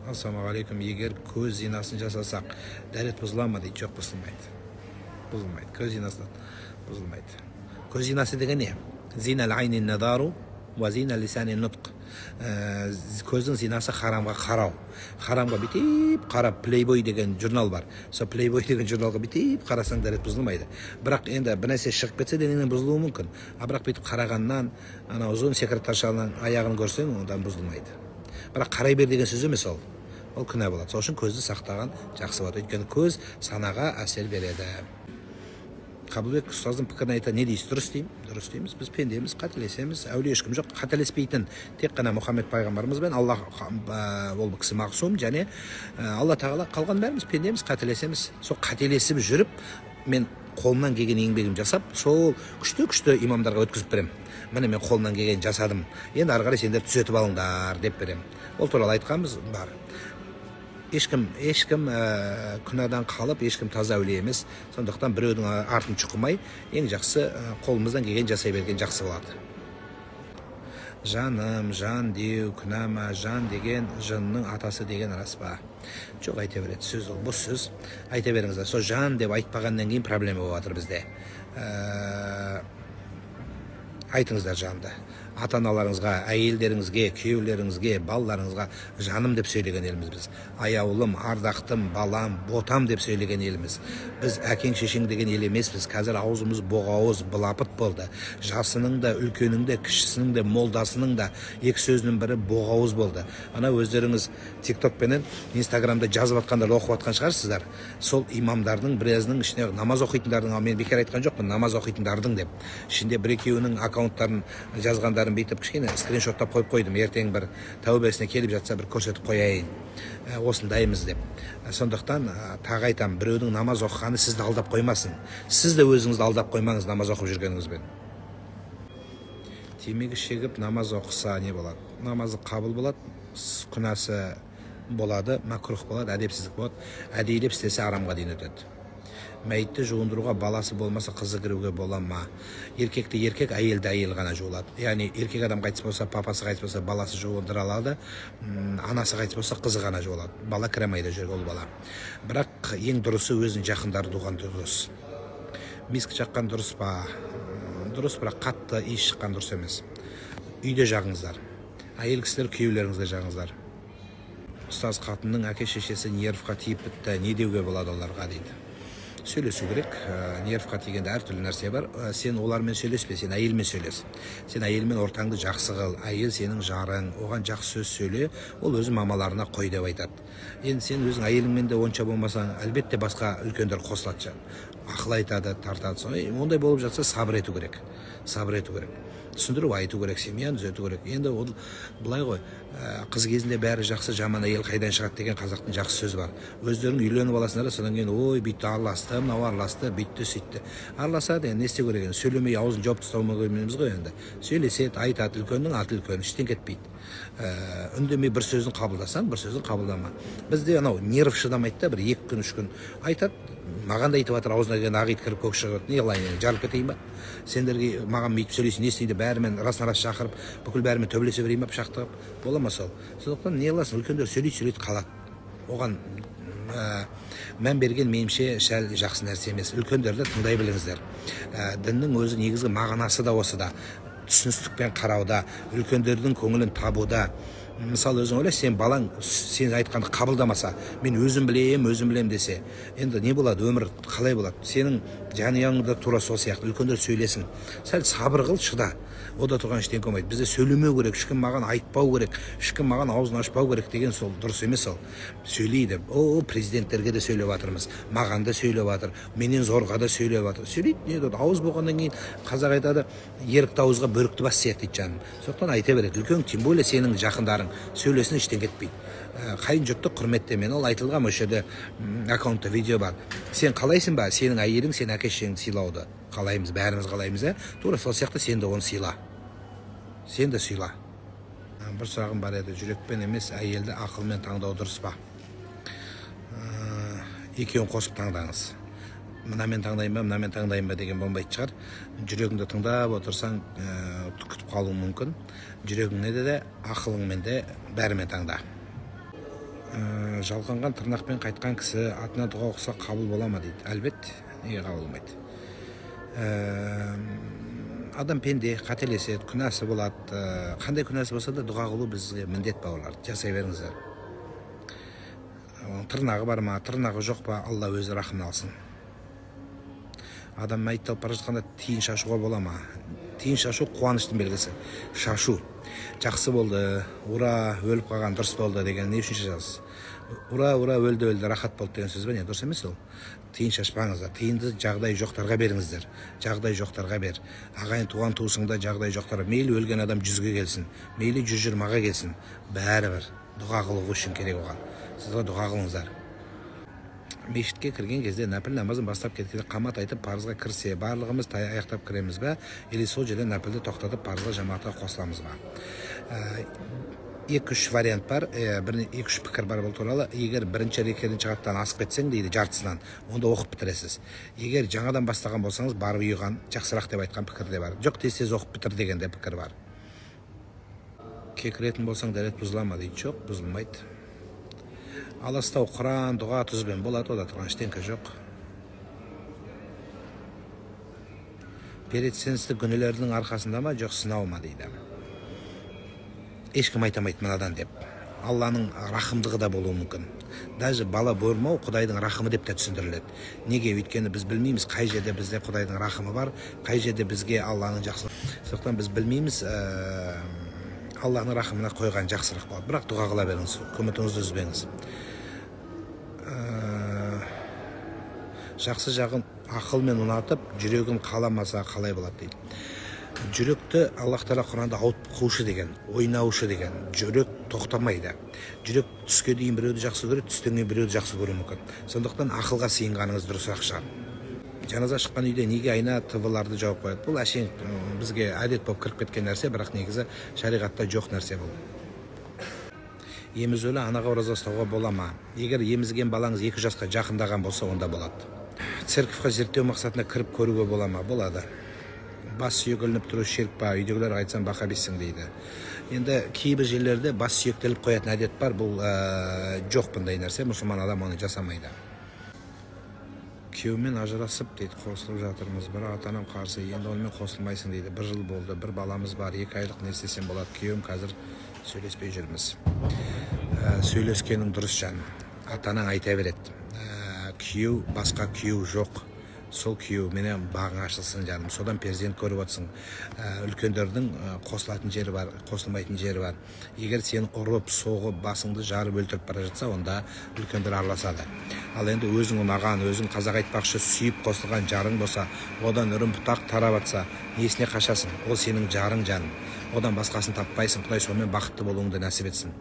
Ассалаумағалейкум. Егер көз зинасын жасасақ, дәрет бұзыла ма дейді? Жоқ, бұзылмайды. Бұзылмайды. Көз зинасынан бұзылмайды. Көз зинасы деген не? Зинал айнин надару ва зинал лисанин нутқ. Көздің зинасы харамға қарау. Харамға битеп қарап, Playboy деген журнал бар. Со Playboy деген журналға битеп қарасаң дәрет бұзылмайды. Бірақ енді бір нәрсе шығып кетсе денеңнен бұзылуы мүмкін. Бірақ бүйтіп қарағаннан, ана ұзын секретаршаның аяғын көрсең, ондан бұзылмайды. Бірақ қарай бер деген сөз емес ол. Ол күнә болады. Сол үшін көзді сақтаған жақсы болады. Өйткені көз санаға әсер береді. Қабылбек ұстаздың пікірін айтады, не дейсіз? Дұрыс деймін. Дұрыс дейміз. Біз пендеміз, қателесеміз. Әулие ешкім жоқ. Қателеспейтін тек қана Мұхаммед пайғамбарымыз бен Алла, ол кісі мағсум, және Алла тағала, қалған бәріміз пендеміз, қателесеміз. Сол қателесіп жүріп, мен қолымнан келген еңбегім жасап, сол күшті имамдарға өткізіп беремін. Міне мен қолымнан келген жасадым. Енді ары қарай сендер түзетіп алыңдар деп беремін. Ол туралы айтқанбыз бар. Ешкім күнәдан қалып, ешкім таза әулие емес. Сондықтан біреудің артын шұқымай, ең жақсы қолымыздан келген жасай берген жақсы болады. Жаным, жан деу, күнәма, жан деген жынның атасы деген рас па? Жоқ, айта береді. Сөз ол, бұл сөз. Айта беріңіздер. Сол жан деп айтпағаннан кейін проблема болып жатыр бізде. Айтыңыздар жанды. Ата-аналарыңызға, әйелдеріңізге, күйеулеріңізге, балаларыңызға жаным деп сөйлеген еліміз біз. Аяулым, ардақтым, балам, ботам деп сөйлеген еліміз. Біз әкең шешең деген ел емеспіз. Қазір аузымыз боғауыз, былапыт болды. Жасының да, үлкенің де, кішісінің де, молдасының да екі сөзінің бірі боғауыз болды. Ана өздеріңіз TikTok пенен Instagramда жазып атқандар оқып атқан шығарсыздар. Сол имамдардың біразының ішіне намаз оқитындардың, мен бекер айтқан жоқпын, намаз оқитындардың деп. Ішінде бір-екеуінің аккаунттарын жазғандарын бейтіп кішкене скриншоттап қойып қойдым. Ертең бір тәубесіне келіп жатса бір көрсетіп қояйын. Осындаймыз деп. Сондықтан тағы айтам, біреудің намаз оқығаны сізді алдап қоймасын. Сіз де өзіңізді алдап қоймаңыз намаз оқып жүргеніңізбен. Темекі шегіп намаз оқыса не болады? Намазы қабыл болады, күнәсі болады, макрух болады, әдепсіздік болады. Әдейілеп істесе арамға дейін өтеді. Мәйітті жуындыруға баласы болмаса қызы кіруге бола ма? Еркекті еркек, әйелді әйел ғана жуылады. Яғни еркек адам қайтыс болса, папасы қайтыс болса, баласы жуындыра алады, анасы қайтыс болса, қызы ғана жуылады. Бала кіремейді жүрге ол бала. Бірақ ең дұрысы өзінің жақындары туған дұрыс. Миск жаққан дұрыс па? Дұрыс, бірақ қатты иіс шыққан дұрыс емес. Үйде жағыңыздар. Әйел кісілер күйеулеріңізге жағыңыздар. Ұстаз қатынның әке шешесі нервқа тиіп бітті, не деуге болады оларға дейді. Сөйлесу керек. Нервқа тигенде әртүрлі нәрсе бар. Сен олармен сөйлеспе, сен әйелмен сөйлес. Сен әйелмен ортаңды жақсы қыл. Әйел сенің жарың, оған жақсы сөз сөйле. Ол өзі мамаларына қой деп айтады. Енді сен өзің әйеліңмен де онша болмасаң, әлбетте басқа үлкендер қосылады. Ақыл айтады, тартады. Ондай болып жатса сабыр ету керек. Сабыр ету керек. Түсіндіріп айту керек, семьяны түзету керек. Енді ол былай ғой, қыз кезінде бәрі жақсы, жаман әйел қайдан шығады деген қазақтың жақсы сөзі бар. Өздерің үйленіп аласыңдар, содан кейін ой, бүйтті араласты, мынау араласты, бүйтті сөйтті. Араласады, енді не істеу керек енді? Сөйлемей аузын жауып тастауға келмейміз ғой енді. Сөйлеседі, айтады, үлкеннің аты үлкен, іштен кетпейді. Үндемей бір сөзін қабылдасаң, бір сөзін қабылдама. Бізде анау нерв шыдамайды да, бір 2 күн 3 күн айтады. Маған да айтып жатыр, аузына келген ақ ит кіріп көк шығып, не қылайын, жарылып кетейін ба? Сендерге маған бүйтіп сөйлейсің, не істейді, бәрімен расына-рас шақырып, бүкіл бәрімен төбелесе берейін ба, пышақтығып? Бола ма сол? Сондықтан не қыласың, үлкендер сөйлейді қалады. Оған мән берген меніңше шәл жақсы нәрсе емес. Үлкендерді тыңдай біліңіздер. Діннің өзі негізгі мағынасы да осы да. Түсіністікпен қарауда, үлкендердің көңілін табуда. Мысалы өзің ойлай, сен балаң сен айтқанды қабылдамаса, мен өзім білем десе, енді не болады, өмір қалай болады? Сенің жанұяңда тура сол сияқты үлкендер сөйлесін. Сәл сабыр қыл, шыда. Ода тұрған ештеңе болмайды. Бізде сөйлемеу керек, ешкім маған айтпау керек, ешкім маған аузын ашпау керек деген сол дұрыс емес ол. Сөйлейді. Президенттерге де сөйлеп жатырмыз, маған да сөйлеп жатыр, менен зорға да сөйлеп жатыр. Сөйлейді, не дейді? Ауыз болғаннан кейін қазақ айтады, ерікті ауызға бөрікті бас сияды дейді жаным. Сондықтан айта береді, үлкен, тем более сенің жақындарың сөйлесін, ештен кетпейді. Қайын жұртты құрметте, мен ол айтылған осы жерде аккаунтта видео бар. Сен қалайсың ба? Сенің әйелің, сен әке шешеңді сыйлауды қалаймыз, бәріміз қалаймыз, тура сол сияқты сен де оны сыйла. Сен де сыйла. Бір сұрағым бар еді, жүрекпен емес, әйелді ақылмен таңдау дұрыс па? Екеуін қосып таңдаңыз. Мынамен таңдайын ба деген болмайтын шығар. Жүрегіңді тыңдап отырсаң, күтіп қалуың мүмкін. Жүрегіңне де, ақылыңмен де бәрімен таңда. жалғанған тырнақпен қайтқан кісі атына дұға оқыса қабыл бола ма дейді. Әлбетте, неге қабыл болмайды. Адам пенде, қателеседі, күнәсі болады. Қандай күнәсі болса да дұға қылу бізге міндет бауырлар. Жасай беріңіздер. Тырнағы бар ма, тырнағы жоқ па, Алла өзі рахымын алсын. Адам мәйіт алып бара жатқанда тиын шашуға бола ма? Тиын шашу қуаныштың белгісі. Шашу. Жақсы болды, ура, өліп қалған дұрыс болды деген не үшін шашасыз? Ура, өлді, рахат болды деген сөз бе? Не, дұрыс емес ол. Тиын шашпаңыздар. Тиынды жағдай жоқтарға беріңіздер. Жағдай жоқтарға бер. Ағайын туған туысыңда жағдай жоқтарға. Мейлі өлген адам 100-ге келсін, мейлі 120-ға келсін. Бәрібір дұға қылу үшін керек оған. Сізге дұға қылыңыздар. Мешітке кірген кезде нәпіл намазын бастап кеткенде қамат айтып парызға кірсе, барлығымыз аяқтап кіреміз бе, или сол жерде нәпілді тоқтатып парызға жамағатқа қосыламыз ба? 2-3 вариант бар, 2-3 пікір бар бұл туралы. Егер бірінші рекетінші қаттан асып кетсең дейді, жартысынан, онда оқып бітіресіз. Егер жаңадан бастаған болсаңыз, барып ұйыған, жақсырақ деп айтқан пікір де бар. Жоқ тез оқып бітір деген де пікір бар. Кекіретін болсаң дәрет бұзыла ма дейді. Жоқ, бұзылмайды. Аластау Құран, дұға, тұзбен болады, ода тұрған ештеңке жоқ. Передсенсті күнелердің арқасында ма, жоқ сынау ма дейді. Ешкім айтамайды мынадан деп. Алланың рахымдығы да болуы мүмкін. Даже бала болмау Құдайдың рахымы деп те түсіндіріледі. Неге? Өйткені біз білмейміз қай жерде бізде Құдайдың рахымы бар, қай жерде бізге Алланың жақсылығы. Сондықтан біз білмейміз, Алланың рахымына қойған жақсырақ болады. Бірақ дұға қыла беріңіз, үмітіңізді үзбеңіз. Жақсы жағын ақылмен ұнатып, жүрегім қаламаса қалай болады дейді. Жүректі Аллах Тағала Құранда ауытқушы деген, ойнаушы деген. Жүрек тоқтамайды. Жүрек түске дейін біреуді жақсы көреді, түстен кейін біреуді жақсы көруі мүмкін. Сондықтан ақылға сыйынғаныңыз дұрысырақ шығар. Жаназа шыққан үйде неге айна тывыларды жауып қояды? Бұл әшейін бізге әдет болып кіріп кеткен нәрсе, бірақ негізі шариғатта жоқ нәрсе бұл. Емізулі анаға ораза ұстауға бола ма? Егер емізген балаңыз 2 жасқа жақындаған болса, онда болады. Церковьқа зерттеу мақсатына кіріп көруге бола ма? Болады. Бас сүйек ілініп тұру ширк па? Үйдегілер айтсам бақабиссің дейді. Енді кейбір жерлерде бас сүйектеліп қоятын әдет бар. Бұл жоқ бұндай нәрсе. Мұсылман адам оны жасамайды. Күйеумен ажырасып дейді, қосылып жатырмыз. Бір ата-анам қарсы, енді онымен қосылмайсың дейді. 1 жыл болды, 1 баламыз бар, 2 айлық не істесем болады. Күйеуім қазір сөйлеспей жүрміз. Сөйлескенің дұрыс жан. Ата-анаң айта береді. Күйеу, басқа күйеу жоқ. Сол күйеу менен бағың ашылсын жаным. Содан перзент көріп отырсың. Үлкендердің қосылатын жері бар, қосылмайтын жері бар. Егер сен ұрып, соғып, басыңды жарып өлтіріп бара жатса, онда үлкендер араласады. Ал енді өзің ұнаған, өзің қазақ айтпақшы сүйіп қосылған жарың болса, одан үрім бұтақ тарап атса, несіне қашасың? Ол сенің жарың жаным. Одан басқасын таппайсың. Құдай сонымен бақытты болуыңды нәсіп етсін.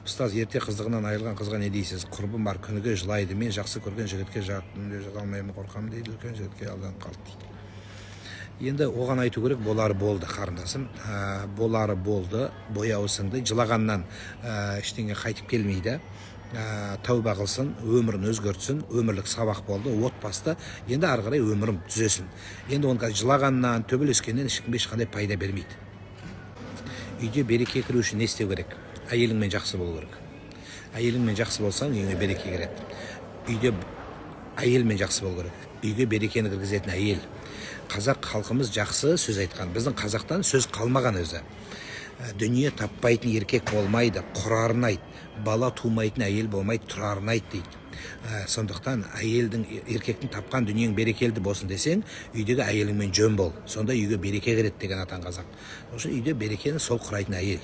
Ұстаз, ерте қыздығынан айырылған қызға не дейсіз? Құрбым бар, күніге жылайды. Мен жақсы көрген жігітке жата алмаймын, қорқамын дейді. Үлкен жігітке алданып қалды дейді. Енді оған айту керек, болары болды қарындасым. Болары болды, бояуы сіңді. Жылағаннан ештеңе қайтып келмейді. Тәуба қылсын, өмірін өзгертсін, өмірлік сабақ болды, отбасыда. Енді ары қарай өмірім түзесін. Енді онға жылағаннан, төбелескеннен ешқандай пайда бермейді. Үйде береке кіру үшін не істеу керек? Әйеліңмен жақсы болу керек. Әйеліңмен жақсы болсаң, үйіңе береке кіреді. Үйде әйелмен жақсы болу керек. Үйге берекені кіргізетін әйел. Қазақ халқымыз жақсы сөз айтқан. Біздің қазақтан сөз қалмаған өзі. Дүние таппайтын еркек болмайды, құрарын айт. Бала тумайтын әйел болмайды, тұрарын айт дейді. Сондықтан әйелдің, еркектің тапқан дүниең берекелді болсын десең, үйдегі әйеліңмен жөн бол. Сонда үйге береке кіреді деген атан қазақ. Үшін үйде берекені сол құрайтын әйел.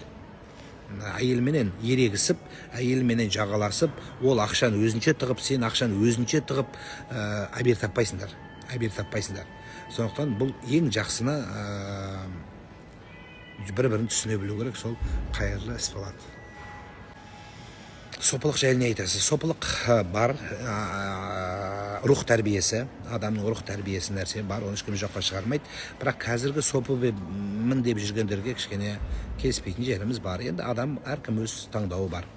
Әйелменен ерегісіп, әйелменен жағаласып, ол ақшаны өзінше тығып, сен ақшаны өзінше тығып, әбер таппайсыңдар. Сондықтан бұл ең жақсына бір-бірін түсіне білу керек, сол қайырлы іс болады. Сопылық жайлы айтасыз. Сопылық бар, рух тәрбиесі, адамның рух тәрбиесі нәрсе бар, оны ешкім жоққа шығармайды. Бірақ қазіргі сопымын деп жүргендерге кішкене келіспейтін жеріміз бар. Енді адам әркім өз таңдауы бар.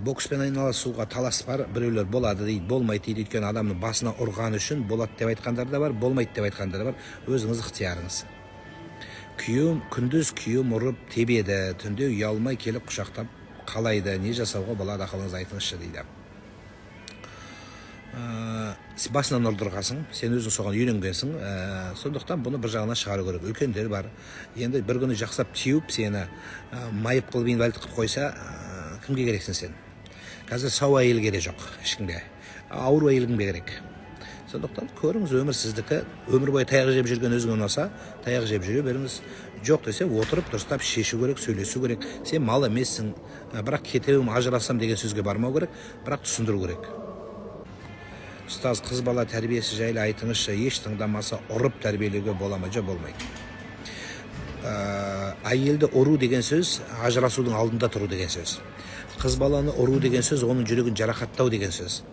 Бокспен айналысуға талас бар, біреулер болады дейді, болмайды дейді, өйткені адамның басына ұрған үшін болады деп айтқандар да бар, болмайды деп айтқандар да бар. Өзіңіз ықтиярыңыз. Күндіз күйеуім ұрып тебеді, түнде ұялмай келіп құшақтап қалайды, не жасауға болады, ақылыңыз айтыңызшы дейді. Басынан ұрдырғасың, сен өзің соған үйренгенсің, сондықтан бұны бір жағына шығару керек. Үлкендер бар, енді бір күні жақсап теуіп сені майып қылып инвалид қылып қойса, кімге керексің сен? Қазір сау әйел керек жоқ ешкімге, ауру әйел кімге керек? Сондықтан көріңіз, өмір сіздікі. Өмір бойы таяқ жеп жүрген өзіңе ұнаса, таяқ жеп жүре беріңіз. Жоқ десе, отырып дұрыстап шешу керек, сөйлесу керек. Сен мал емессің, бірақ кетемін, ажырасам деген сөзге бармау керек, бірақ түсіндіру керек. Ұстаз, қыз бала тәрбиесі жайлы айтыңызшы, еш тыңдамаса ұрып тәрбиелеуге бола ма? Жоқ, болмайды. Әйелді ұру деген сөз ажырасудың алдында тұру деген сөз. Қыз баланы ұру деген сөз оның жүрегін жарақаттау деген сөз.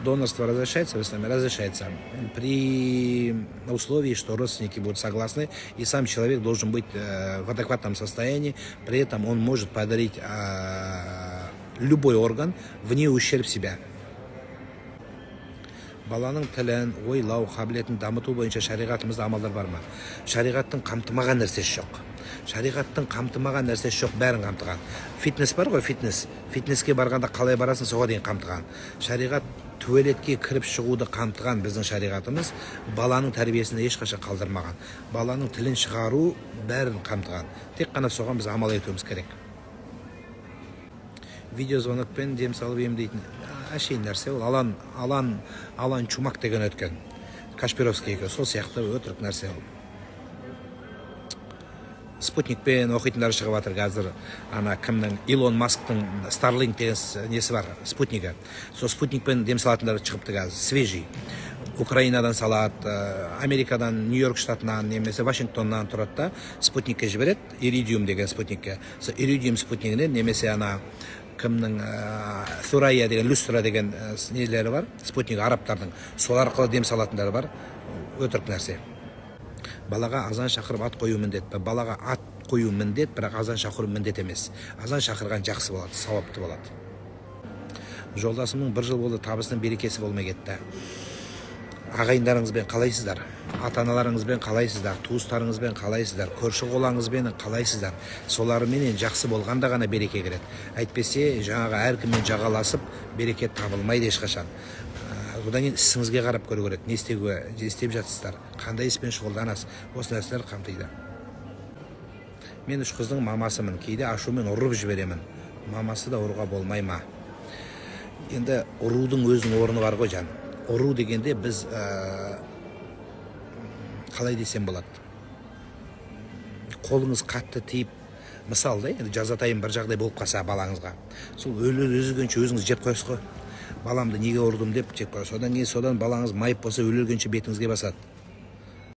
Донорство разрешается, вы с нами разрешается при условии, что родственники будут согласны, и сам человек должен быть в адекватном состоянии, при этом он может подарить любой орган вне ущерб себя. Баланың тілін, ойлау, қабілетін дамыту бойынша шариғатымызда амалдар бар ма? Шариғаттың қамтымаған нәрсесі жоқ. Шариғаттың қамтымаған нәрсесі жоқ, бәрін қамтыған. Фитнес бар ғой, фитнес. Фитнеске барғанда қалай барасың, соға дейін қамтыған. Шариғат туалетке кіріп шығуды қамтыған біздің шариғатымыз, баланың тәрбиесінде ешқашан қалдырмаған. Баланың тілін шығару бәрін қамтыған. Тек қана соған біз амал етуіміз керек. Видеозвонокпен дем салып емдейтін әшейін нәрсе ол. Алан Чумак деген өткен. Кашпировский екен, сол сияқты өтірік нәрсе ол. Спутникпен оқитындар шығып жатыр қазір. Кімнің Илон Масктың Starlink деген несі бар, спутнигі. Сол спутникпен дем салатындар шығыпты қазір, свежий. Украинадан салады, Америкадан, Нью-Йорк штатынан, немесе Вашингтоннан тұрады да, спутникке жібереді, Иридиум деген спутникке. Сол Иридиум спутнигінен немесе кімнің Thuraya деген, Люстра деген нелері бар, спутник арабтардың, сол арқылы дем салатындары бар, өтірік нәрсе. Балаға азан шақырып ат қою міндет. Балаға ат қою міндет, бірақ азан шақыру міндет емес. Азан шақырған жақсы болады, сауапты болады. Жолдасымның бір жыл болды, табысының берекесі болмай кетті. Ағайындарыңызбен қалайсыздар? Ата-аналарыңызбен қалайсыздар? Туыстарыңызбен қалайсыздар? Көрші қолаңызбен қалайсыздар? Соларменен жақсы болғанда ғана береке келеді. Әйтпесе, жаңағы әркіммен жағаласып, берекет табылмайды ешқашан. Одан кейін ісіңізге қарап көру керек. Не істеп жатсыздар? Қандай іспен шұғылданасыз? Осы нәрселер қамтиды. Мен үш қыздың мамасымын. Кейде ашумен ұрып жіберемін. Мамасы да ұруға болмай ма? Енді ұрудың өзінің орны бар ғой жан. Ұру дегенде біз қалай десем болады? Қолыңыз қатты тиіп, мысалда, жазатайым бір жағдай болып қалса балаңызға. Сол өлгенше өзіңіз жеп қойсыз ғой. Баламды неге ұрдым деп жеп қойсыз. Содан балаңыз майып болса өлгенше бетіңізге басады.